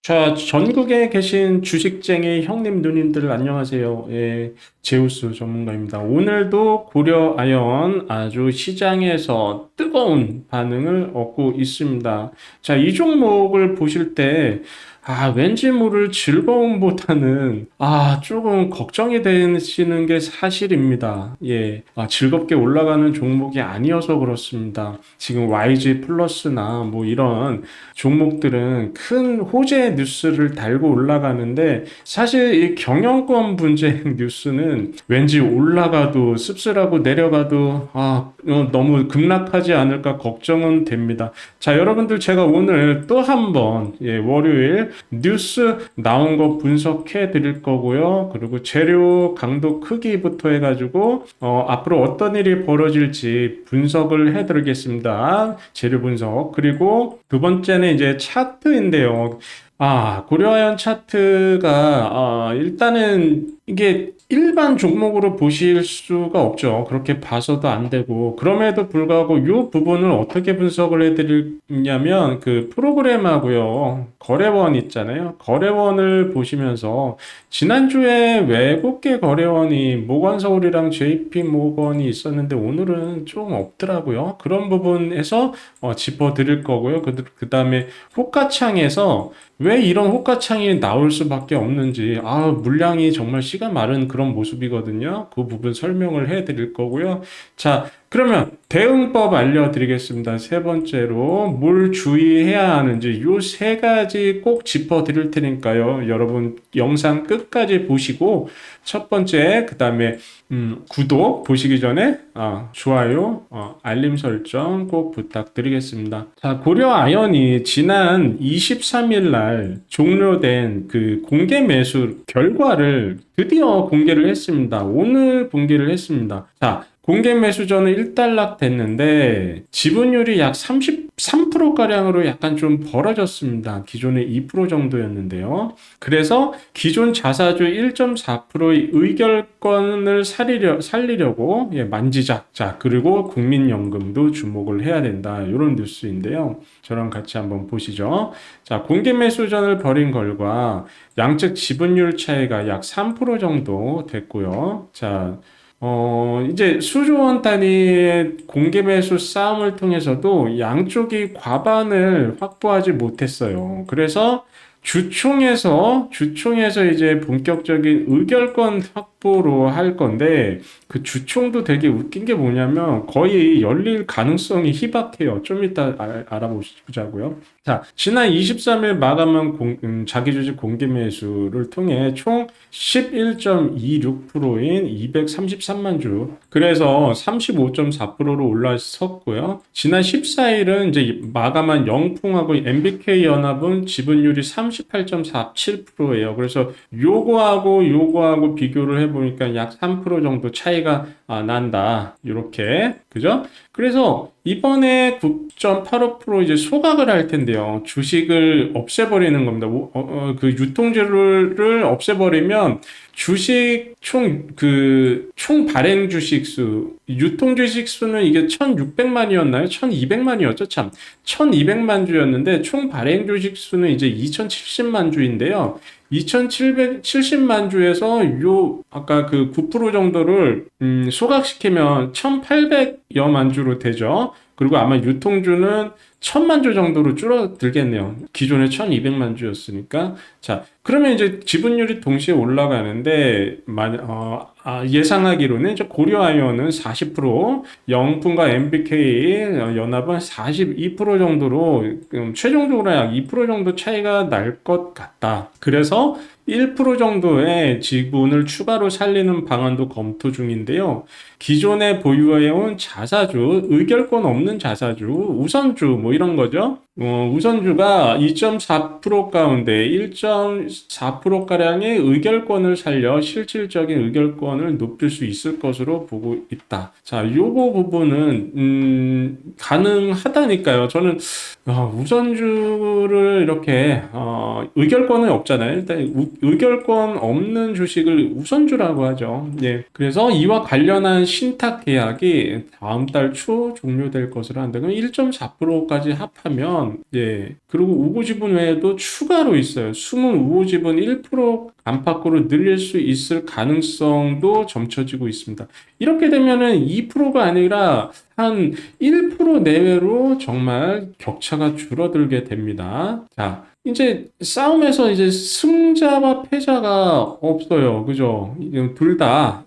자, 전국에 계신 주식쟁이 형님, 누님들 안녕하세요. 예, 제우스 전문가입니다. 오늘도 고려 아연 아주 시장에서 뜨거운 반응을 얻고 있습니다. 자, 이 종목을 보실 때 왠지 모를 즐거움보다는 조금 걱정이 되시는 게 사실입니다. 예, 즐겁게 올라가는 종목이 아니어서 그렇습니다. 지금 YG 플러스나 뭐 이런 종목들은 큰 호재 뉴스를 달고 올라가는데 사실 이 경영권 분쟁 뉴스는 왠지 올라가도 씁쓸하고 내려가도 너무 급락하지 않을까 걱정은 됩니다. 자, 여러분들 제가 오늘 또 한번 월요일 뉴스 나온 거 분석해 드릴 거고요. 그리고 재료 강도 크기부터 해가지고 앞으로 어떤 일이 벌어질지 분석을 해 드리겠습니다. 재료 분석. 그리고 두 번째는 이제 차트인데요. 고려아연 차트가 일단은 이게 일반 종목으로 보실 수가 없죠. 그렇게 봐서도 안 되고. 그럼에도 불구하고 이 부분을 어떻게 분석을 해드리냐면 그 프로그램하고요. 거래원 있잖아요. 거래원을 보시면서 지난주에 외국계 거래원이 모건서울이랑 JP 모건이 있었는데 오늘은 좀 없더라고요. 그런 부분에서 짚어드릴 거고요. 그 다음에 호가창에서 왜 이런 호가창이 나올 수밖에 없는지, 물량이 정말 씨가 마른 그런 모습이거든요. 그 부분 설명을 해 드릴 거고요. 자, 그러면 대응법 알려드리겠습니다. 세 번째로 뭘 주의해야 하는지 요 세 가지 꼭 짚어 드릴 테니까요. 여러분 영상 끝까지 보시고 첫 번째, 그 다음에 구독 보시기 전에 좋아요, 알림 설정 꼭 부탁드리겠습니다. 자, 고려 아연이 지난 23일 날 종료된 그 공개 매수 결과를 드디어 공개를 했습니다. 오늘 공개를 했습니다. 자, 공개 매수전은 일단락 됐는데 지분율이 약 33%가량으로 약간 좀 벌어졌습니다. 기존에 2% 정도였는데요. 그래서 기존 자사주 1.4%의 의결권을 살리려고 만지작. 자, 그리고 국민연금도 주목을 해야 된다. 이런 뉴스인데요. 저랑 같이 한번 보시죠. 자, 공개 매수전을 벌인 결과 양측 지분율 차이가 약 3% 정도 됐고요. 자, 이제 수조 원 단위의 공개 매수 싸움을 통해서도 양쪽이 과반을 확보하지 못했어요. 그래서 주총에서 이제 본격적인 의결권 확보로 할 건데, 그 주총도 되게 웃긴 게 뭐냐면 거의 열릴 가능성이 희박해요. 좀 이따 알아보자고요. 자, 지난 23일 마감한 자기주식 공개 매수를 통해 총 11.26%인 233만 주. 그래서 35.4%로 올라섰고요. 지난 14일은 이제 마감한 영풍하고 MBK 연합은 지분율이 38.47%예요. 그래서 요거하고 비교를 해보니까 약 3% 정도 차이가 난다. 이렇게. 그죠? 그래서 이번에 9.85% 이제 소각을 할 텐데요. 주식을 없애버리는 겁니다. 그 유통주를 없애버리면 주식 총 발행 주식 수, 유통 주식 수는 이게 1,600만이었나요? 1,200만이었죠, 참. 1,200만 주였는데 총 발행 주식 수는 이제 2,070만 주인데요. 2,770만 주에서 아까 그 9% 정도를 소각시키면 1,800여만 주로 되죠. 그리고 아마 유통주는 1,000만 주 정도로 줄어들겠네요. 기존에 1,200만 주였으니까. 자, 그러면 이제 지분율이 동시에 올라가는데, 예상하기로는 이제 고려아연은 40%, 영풍과 MBK 연합은 42% 정도로, 최종적으로 약 2% 정도 차이가 날 것 같다. 그래서 1% 정도의 지분을 추가로 살리는 방안도 검토 중인데요. 기존에 보유해온 자사주, 의결권 없는 자사주, 우선주 뭐 이런 거죠. 우선주가 2.4% 가운데 1.4%가량의 의결권을 살려 실질적인 의결권을 높일 수 있을 것으로 보고 있다. 자, 요거 부분은 가능하다니까요. 저는 우선주를 이렇게 의결권은 없잖아요. 일단 의결권 없는 주식을 우선주라고 하죠. 예. 그래서 이와 관련한 신탁 계약이 다음 달 초 종료될 것으로 한다. 그럼 1.4%까지 합하면, 예. 그리고 우고 지분 외에도 추가로 있어요. 숨은 우고 지분 1% 안팎으로 늘릴 수 있을 가능성도 점쳐지고 있습니다. 이렇게 되면은 2%가 아니라 한 1% 내외로 정말 격차가 줄어들게 됩니다. 자, 이제 싸움에서 이제 승자와 패자가 없어요. 그죠? 둘 다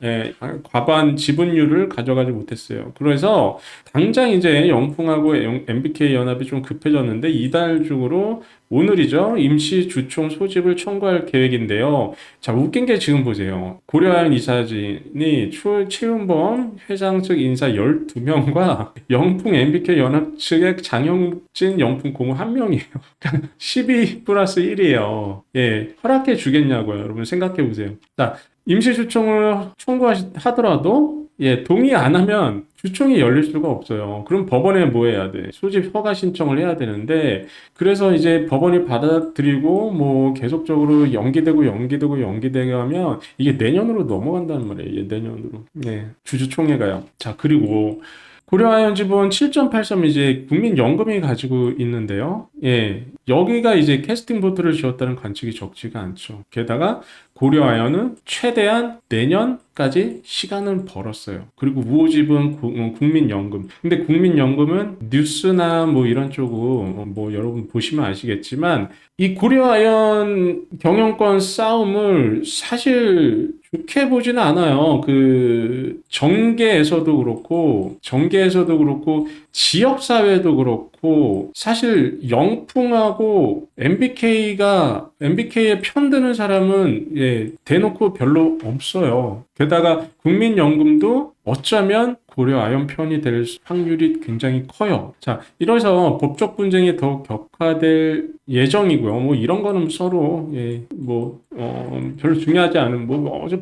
과반 지분율을 가져가지 못했어요. 그래서 당장 이제 영풍하고 MBK 연합이 좀 급해졌는데 이달 중으로 오늘이죠. 임시 주총 소집을 청구할 계획인데요. 자, 웃긴 게 지금 보세요. 고려아연 이사진이 최윤범 회장 측 인사 12명과 영풍 MBK 연합 측의 장영진 영풍 공무 1명이에요. 12 플러스 1이에요. 예, 허락해 주겠냐고요. 여러분 생각해 보세요. 자, 임시 주총을 청구하더라도 예, 동의 안 하면 주총이 열릴 수가 없어요. 그럼 법원에 뭐 해야 돼? 소집 허가 신청을 해야 되는데, 그래서 이제 법원이 받아들이고, 뭐, 계속적으로 연기되고 하면, 이게 내년으로 넘어간다는 말이에요. 이게 내년으로. 네. 주주총회가요. 자, 그리고, 고려아연 지분 7.83 이제 국민연금이 가지고 있는데요. 예, 여기가 이제 캐스팅 보트를 지었다는 관측이 적지가 않죠. 게다가 고려아연은 최대한 내년까지 시간을 벌었어요. 그리고 우호지분 국민연금. 근데 국민연금은 뉴스나 뭐 이런 쪽으로 뭐 여러분 보시면 아시겠지만 이 고려아연 경영권 싸움을 사실 좋게 보지는 않아요. 그 정계에서도 그렇고 지역사회도 그렇고 사실 영풍하고 MBK에 편드는 사람은 예, 대놓고 별로 없어요. 게다가 국민연금도 어쩌면 고려아연 편이 될 확률이 굉장히 커요. 자, 이래서 법적 분쟁이 더 격화될 예정이고요. 뭐 이런 거는 서로 별로 중요하지 않은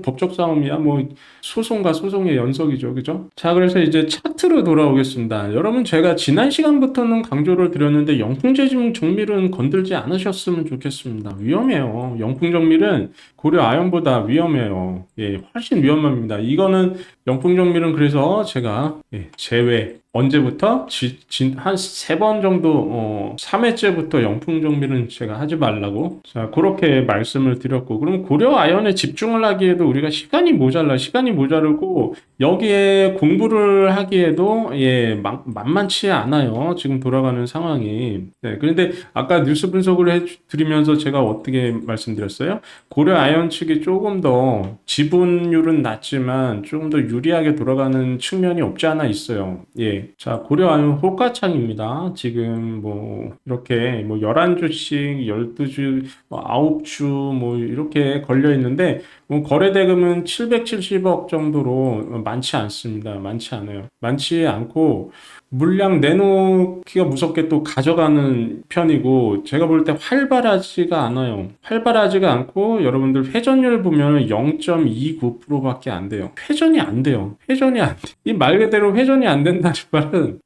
법적 싸움이야. 뭐 소송과 소송의 연속이죠. 그죠? 자, 그래서 이제 차트로 돌아오겠습니다. 여러분 제가 지난 시간부터는 강조를 드렸는데 영풍제중 정밀은 건들지 않으셨으면 좋겠습니다. 위험해요. 영풍정밀은 고려아연보다 위험해요. 예, 훨씬 위험합니다. 이거는 영풍정밀은 그래서 제가 제외 언제부터? 한 3번 정도, 3회째부터 영풍정밀은 제가 하지 말라고. 자, 그렇게 말씀을 드렸고. 그럼 고려아연에 집중을 하기에도 우리가 시간이 모자르고, 여기에 공부를 하기에도, 예, 만만치 않아요. 지금 돌아가는 상황이. 네, 그런데 아까 뉴스 분석을 해드리면서 제가 어떻게 말씀드렸어요? 고려아연 측이 조금 더 지분율은 낮지만 조금 더 유리하게 돌아가는 측면이 없지 않아 있어요. 예. 자, 고려아연 호가창입니다. 지금 뭐 이렇게 뭐 11주씩 12주, 9주 뭐 이렇게 걸려 있는데 뭐 거래 대금은 770억 정도로 많지 않습니다. 많지 않아요. 많지 않고 물량 내놓기가 무섭게 또 가져가는 편이고 제가 볼 때 활발하지가 않아요. 활발하지가 않고 여러분들 회전율 보면 0.29%밖에 안 돼요. 회전이 안 돼요. 이 말 그대로 회전이 안 된다는 말은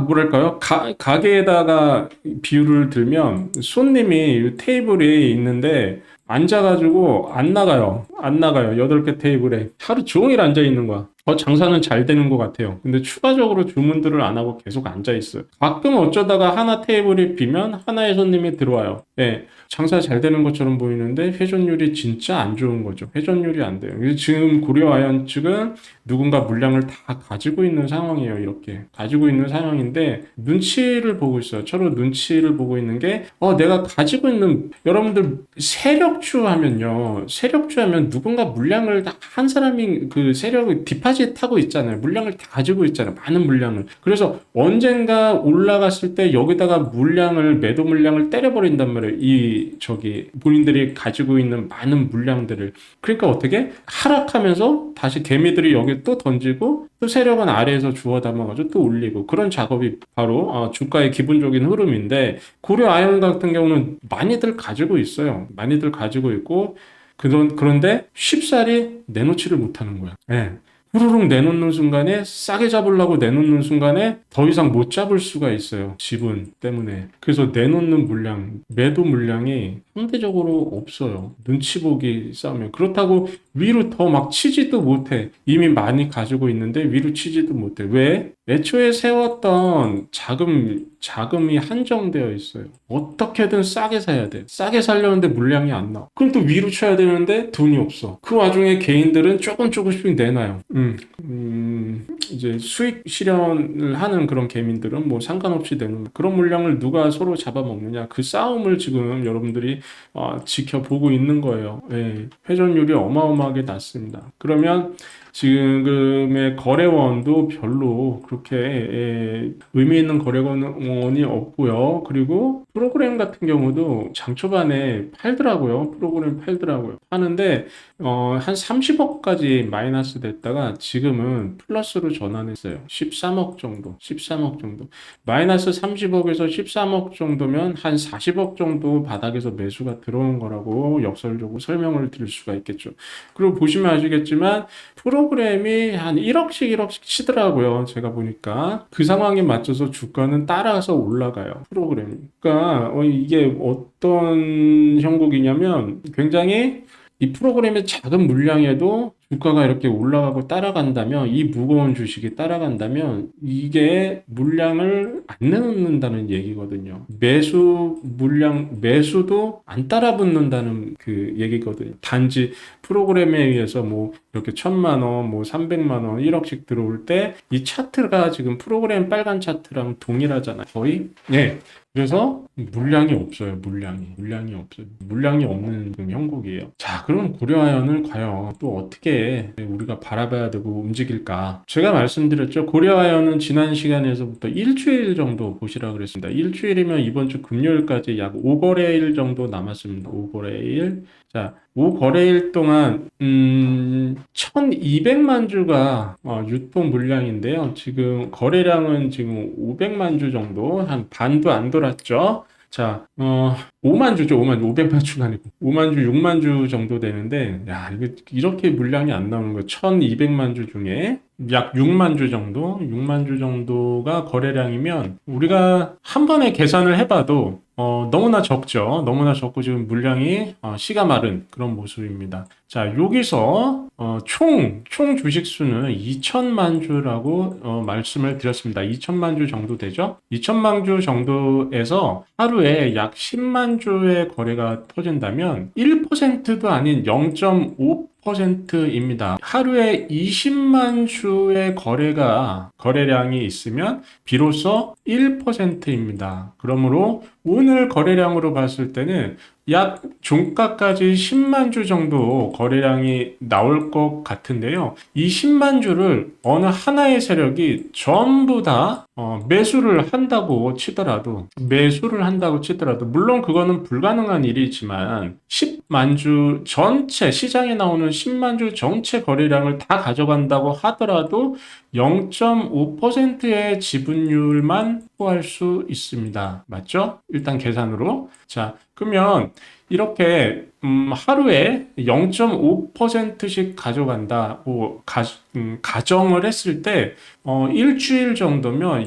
뭐랄까요? 가게에다가 비유를 들면 손님이 테이블에 있는데 앉아가지고 안 나가요. 8개 테이블에. 하루 종일 앉아 있는 거야. 장사는 잘 되는 것 같아요. 근데 추가적으로 주문들을 안 하고 계속 앉아 있어요. 가끔 어쩌다가 하나 테이블이 비면 하나의 손님이 들어와요. 예, 장사 잘 되는 것처럼 보이는데 회전율이 진짜 안 좋은 거죠. 회전율이 안 돼요. 그래서 지금 고려아연 측은 누군가 물량을 다 가지고 있는 상황이에요. 이렇게 가지고 있는 상황인데 눈치를 보고 있어요. 서로 눈치를 보고 있는 게 내가 가지고 있는 여러분들 세력주 하면 누군가 물량을 한 사람이 그 세력을 디파짓 하고 있잖아요. 물량을 다 가지고 있잖아요. 많은 물량을. 그래서 언젠가 올라갔을 때 여기다가 매도 물량을 때려버린단 말이에요. 본인들이 가지고 있는 많은 물량들을. 그러니까 어떻게? 하락하면서 다시 개미들이 여기 또 던지고 또 세력은 아래에서 주워 담아가지고 또 올리고 그런 작업이 바로 주가의 기본적인 흐름인데 고려아연 같은 경우는 많이들 가지고 있어요. 많이들 가지고 있고 그런데 쉽사리 내놓지를 못하는 거야. 예. 후루룩 내놓는 순간에 싸게 잡으려고 내놓는 순간에 더 이상 못 잡을 수가 있어요. 지분 때문에. 그래서 내놓는 물량, 매도 물량이 상대적으로 없어요. 눈치 보기 싸움이에요. 그렇다고 위로 더 막 치지도 못해. 이미 많이 가지고 있는데 위로 치지도 못해. 왜? 애초에 세웠던 자금이 한정되어 있어요. 어떻게든 싸게 사야 돼. 싸게 살려는데 물량이 안 나와. 그럼 또 위로 쳐야 되는데 돈이 없어. 그 와중에 개인들은 조금씩 내놔요. 이제 수익 실현을 하는 그런 개민들은 뭐 상관없이 되는 그런 물량을 누가 서로 잡아먹느냐. 그 싸움을 지금 여러분들이 지켜보고 있는 거예요. 예, 회전율이 어마어마하게 낮습니다. 그러면 지금의 거래원도 별로 그렇게 의미 있는 거래원이 없고요. 그리고 프로그램 같은 경우도 장 초반에 팔더라고요. 프로그램 팔더라고요. 하는데 한 30억까지 마이너스 됐다가 지금은 플러스로 전환했어요. 13억 정도. 13억 정도. 마이너스 30억에서 13억 정도면 한 40억 정도 바닥에서 매수가 들어온 거라고 역설적으로 설명을 드릴 수가 있겠죠. 그리고 보시면 아시겠지만 프로그램이 한 1억씩 치더라고요. 제가 보니까. 그 상황에 맞춰서 주가는 따라서 올라가요. 프로그램이. 그러니까 이게 어떤 형국이냐면 굉장히 이 프로그램의 작은 물량에도 주가가 이렇게 올라가고 따라간다면 이 무거운 주식이 따라간다면 이게 물량을 안 내놓는다는 얘기거든요. 매수도 안 따라 붙는다는 그 얘기거든요. 단지 프로그램에 의해서 뭐 이렇게 1,000만 원, 뭐 300만 원, 1억씩 들어올 때 이 차트가 지금 프로그램 빨간 차트랑 동일하잖아요. 거의. 네. 그래서 물량이 없어요. 물량이 없어요. 물량이 없는 형국이에요. 자, 그럼 고려아연을 과연 또 어떻게 우리가 바라봐야 되고 움직일까? 제가 말씀드렸죠. 고려아연은 지난 시간에서부터 일주일 정도 보시라 그랬습니다. 일주일이면 이번 주 금요일까지 약 5거래일 정도 남았습니다. 5거래일. 자, 5거래일 동안 1200만 주가 유통 물량인데요. 지금 거래량은 지금 500만 주 정도, 한 반도 안 돌았죠. 자, 5만 주죠. 500만 주가 아니고 5만 주, 6만 주 정도 되는데, 야, 이렇게 물량이 안 나오는 거예요. 1200만 주 중에 약 6만 주 정도가 거래량이면 우리가 한 번에 계산을 해봐도 너무나 적죠. 너무나 적고 지금 물량이 씨가 마른 그런 모습입니다. 자, 여기서 총 주식 수는 2천만 주라고 말씀을 드렸습니다. 2천만 주 정도 되죠? 2천만 주 정도에서 하루에 약 10만 주의 거래가 터진다면 1%도 아닌 0.5%입니다. 하루에 20만 주의 거래량이 있으면 비로소 1%입니다. 그러므로 오늘 거래량으로 봤을 때는 약 종가까지 10만 주 정도 거래량이 나올 것 같은데요. 이 10만 주를 어느 하나의 세력이 전부 다 매수를 한다고 치더라도 물론 그거는 불가능한 일이지만 10만 주 전체 시장에 나오는 10만 주 전체 거래량을 다 가져간다고 하더라도 0.5%의 지분율만 확보할 수 있습니다. 맞죠? 일단 계산으로. 자, 그러면 이렇게 하루에 0.5%씩 가져간다고 가정을 했을 때 일주일 정도면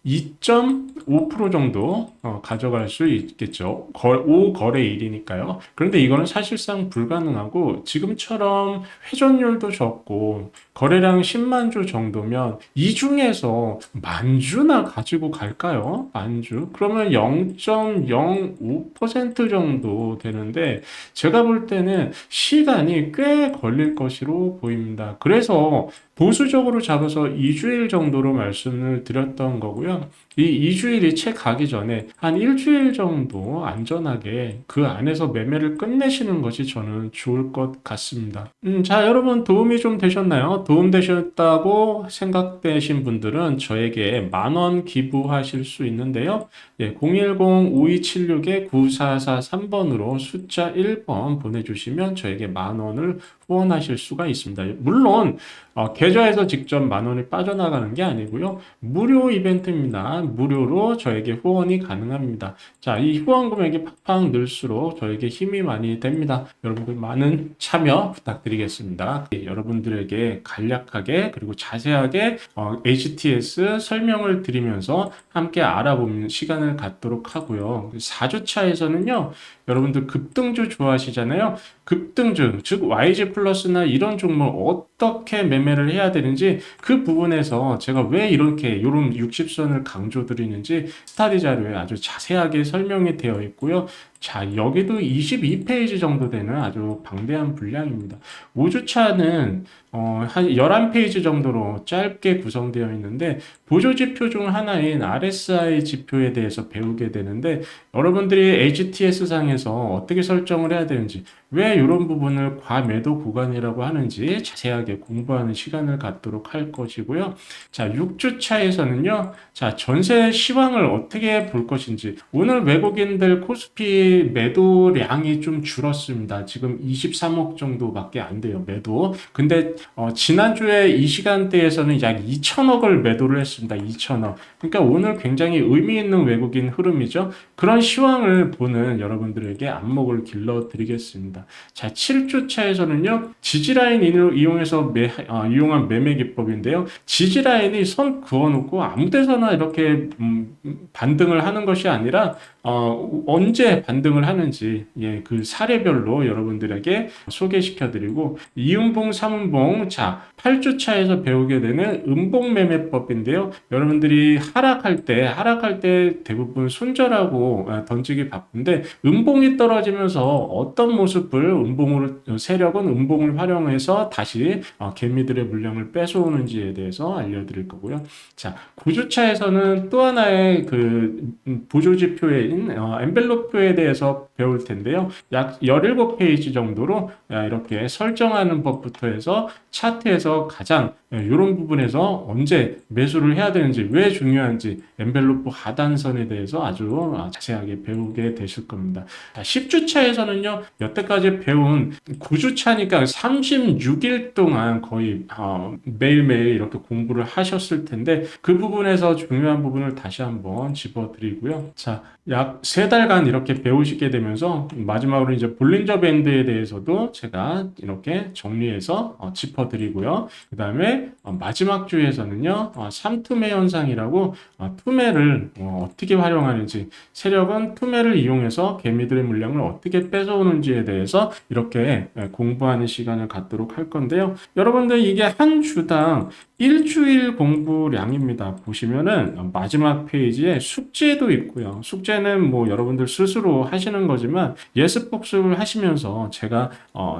2.5% 정도 가져갈 수 있겠죠. 5거래일이니까요. 그런데 이거는 사실상 불가능하고 지금처럼 회전율도 적고 거래량 10만 주 정도면 이 중에서 만 주나 가지고 갈까요? 만 주? 그러면 0.05% 정도 되는데 제가 볼 때는 시간이 꽤 걸릴 것으로 보입니다. 그래서 보수적으로 잡아서 2주일 정도로 말씀을 드렸던 거고요. 이 2주일이 채 가기 전에 한 일주일 정도 안전하게 그 안에서 매매를 끝내시는 것이 저는 좋을 것 같습니다. 자, 여러분 도움이 좀 되셨나요? 도움 되셨다고 생각되신 분들은 저에게 10,000원 기부하실 수 있는데요. 010-5276-9443번으로 숫자 1번 보내주시면 저에게 10,000원을 후원하실 수가 있습니다. 물론 계좌에서 직접 10,000원이 빠져나가는 게 아니고요. 무료 이벤트입니다. 무료로 저에게 후원이 가능합니다. 자, 이 후원 금액이 팍팍 늘수록 저에게 힘이 많이 됩니다. 여러분들 많은 참여 부탁드리겠습니다. 여러분들에게 간략하게 그리고 자세하게 HTS 설명을 드리면서 함께 알아보는 시간을 갖도록 하고요. 4주차에서는요. 여러분들 급등주 좋아하시잖아요. 급등주, 즉 YG 플러스나 이런 종목 어떻게 매매를 해야 되는지 그 부분에서 제가 왜 이렇게 이런 60선을 강조드리는지 스타디 자료에 아주 자세하게 설명이 되어 있고요. 자, 여기도 22페이지 정도 되는 아주 방대한 분량입니다. 5주차는 한 11페이지 정도로 짧게 구성되어 있는데 보조 지표 중 하나인 RSI 지표에 대해서 배우게 되는데 여러분들이 HTS 상에서 어떻게 설정을 해야 되는지 왜 이런 부분을 과매도 구간이라고 하는지 자세하게 공부하는 시간을 갖도록 할 것이고요. 자, 6주차에서는요. 자, 전세 시황을 어떻게 볼 것인지 오늘 외국인들 코스피 매도량이 좀 줄었습니다. 지금 23억 정도밖에 안 돼요. 매도. 근데 지난주에 이 시간대에서는 약 2천억을 매도를 했습니다. 2천억. 그러니까 오늘 굉장히 의미 있는 외국인 흐름이죠. 그런 시황을 보는 여러분들에게 안목을 길러드리겠습니다. 자, 7주차에서는요. 지지라인을 이용해서 이용한 매매 기법인데요. 지지라인이 선 그어놓고 아무 데서나 이렇게 반등을 하는 것이 아니라 언제 반등을 하는지 그 사례별로 여러분들에게 소개시켜드리고 2음봉, 3음봉 자 8주차에서 배우게 되는 음봉 매매법인데요. 여러분들이 하락할 때 대부분 손절하고 던지기 바쁜데 음봉이 떨어지면서 어떤 모습을 세력은 음봉을 활용해서 다시 개미들의 물량을 뺏어오는지에 대해서 알려드릴 거고요. 자 9주차에서는 또 하나의 그 보조지표인 엔벨로프에 대해서 배울 텐데요. 약 17페이지 정도로 이렇게 설정하는 법부터 해서 차트에서 가장 이런 부분에서 언제 매수를 해야 되는지 왜 중요한지 엔벨로프 하단선에 대해서 아주 자세하게 배우게 되실 겁니다. 10주차에서는요. 여태까지 배운 9주차니까 36일 동안 거의 매일매일 이렇게 공부를 하셨을 텐데 그 부분에서 중요한 부분을 다시 한번 짚어드리고요. 자, 약 3달간 이렇게 배우시게 되면서 마지막으로 이제 볼린저 밴드에 대해서도 제가 이렇게 정리해서 짚어드리고요. 그 다음에 마지막 주에서는요. 3투매 현상이라고 투매를 어떻게 활용하는지 세력은 투매를 이용해서 개미들의 물량을 어떻게 뺏어오는지에 대해서 이렇게 공부하는 시간을 갖도록 할 건데요. 여러분들 이게 한 주당 일주일 공부량입니다. 보시면은 마지막 페이지에 숙제도 있고요. 숙제는 뭐 여러분들 스스로 하시는 거지만 예습 복습을 하시면서 제가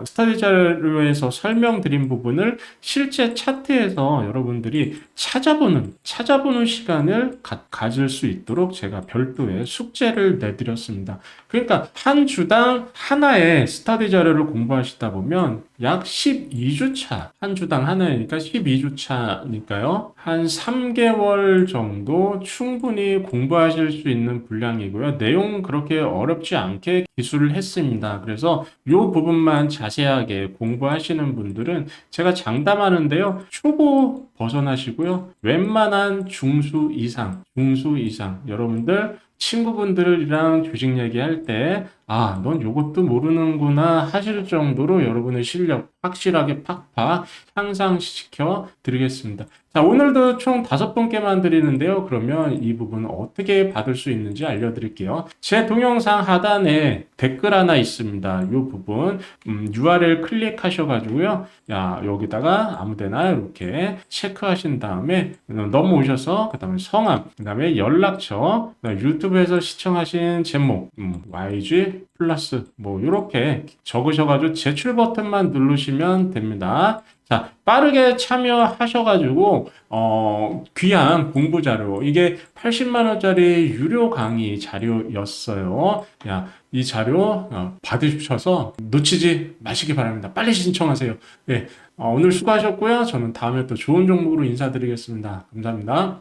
스터디 자료에서 설명드린 부분을 실제 차트에서 여러분들이 찾아보는 시간을 가질 수 있도록 제가 별도의 숙제를 내드렸습니다. 그러니까 한 주당 하나의 스터디 자료를 공부하시다 보면 약 12주차, 한 주당 하나니까 12주차니까요. 한 3개월 정도 충분히 공부하실 수 있는 분량이고요. 내용 그렇게 어렵지 않게 기술을 했습니다. 그래서 이 부분만 자세하게 공부하시는 분들은 제가 장담하는데요. 초보 벗어나시고요. 웬만한 중수 이상 여러분들 친구분들이랑 주식 얘기할 때 넌 요것도 모르는구나 하실 정도로 여러분의 실력 확실하게 팍팍 향상시켜 드리겠습니다. 자, 오늘도 총 5분께만 드리는데요. 그러면 이 부분 어떻게 받을 수 있는지 알려드릴게요. 제 동영상 하단에 댓글 하나 있습니다. 이 부분 URL 클릭하셔가지고요. 여기다가 아무데나 이렇게 체크하신 다음에 넘어오셔서 그 다음에 성함, 그 다음에 연락처, 유튜브에서 시청하신 제목, YG 플러스 이렇게 적으셔가지고 제출 버튼만 누르시면 됩니다. 자, 빠르게 참여하셔가지고 귀한 공부 자료 이게 80만 원짜리 유료 강의 자료였어요. 이 자료 받으셔서 놓치지 마시기 바랍니다. 빨리 신청하세요. 오늘 수고하셨고요. 저는 다음에 또 좋은 종목으로 인사드리겠습니다. 감사합니다.